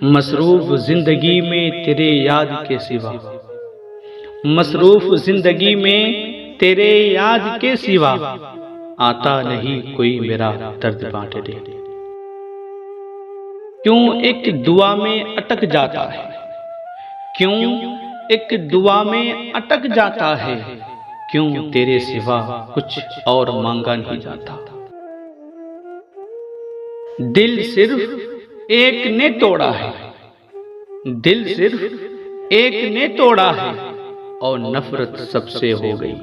मसरूफ जिंदगी में तेरे याद के सिवा, मसरूफ जिंदगी में तेरे याद के सिवा आता नहीं कोई मेरा दर्द बांट दे। क्यों एक दुआ में अटक जाता है, क्यों एक दुआ में अटक जाता है, क्यों तेरे सिवा कुछ और मांगा नहीं जाता। दिल सिर्फ एक ने तोड़ा है, दिल सिर्फ एक ने तोड़ा है और नफरत सबसे हो गई।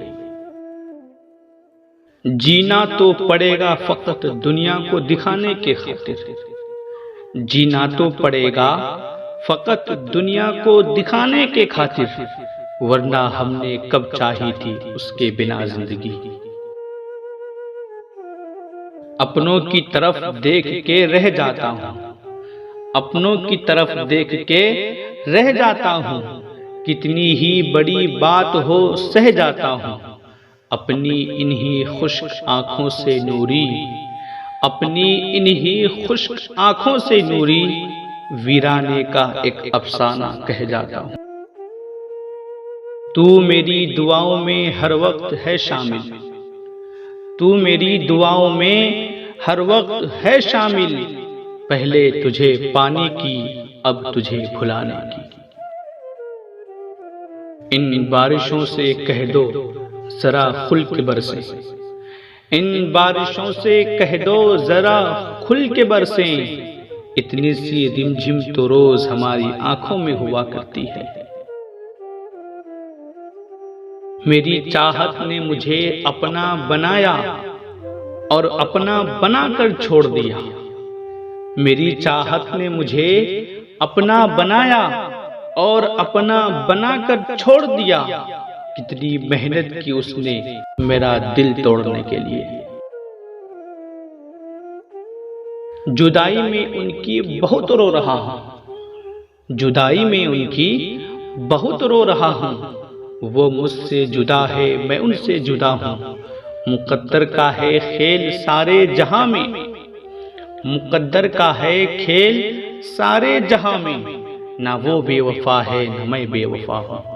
जीना तो पड़ेगा फकत दुनिया को दिखाने के खातिर, जीना तो पड़ेगा फकत दुनिया को दिखाने के खातिर, वरना हमने कब चाही थी उसके बिना जिंदगी। अपनों की तरफ देख के रह जाता हूँ, अपनों की तरफ देख के रह जाता हूँ, कितनी ही बड़ी बात हो सह जाता हूँ। अपनी इन्हीं खुश्क आंखों से नूरी, अपनी इन्हीं खुश्क आंखों से नूरी वीराने का एक अफसाना कह जाता हूँ। तू मेरी दुआओं में हर वक्त है शामिल, तू मेरी दुआओं में हर वक्त है शामिल, पहले तुझे पाने की अब तुझे भुलाने की। इन बारिशों से कह दो जरा खुल के बरसे, इन बारिशों से कह दो जरा खुल के बरसे, इतनी सी रिमझिम तो रोज हमारी आंखों में हुआ करती है। मेरी चाहत ने मुझे अपना बनाया और अपना बनाकर छोड़ दिया, मेरी चाहत ने मुझे अपना बनाया और अपना बनाकर छोड़ दिया। कितनी मेहनत की उसने मेरा दिल तोड़ने के लिए। जुदाई में उनकी बहुत रो रहा हूँ, जुदाई में उनकी बहुत रो रहा हूँ। वो मुझसे जुदा है मैं उनसे जुदा हूँ, मुकद्दर का है खेल सारे जहां में, मुकद्दर का है खेल सारे जहां में, ना वो बेवफा है न मैं बेवफा हूं।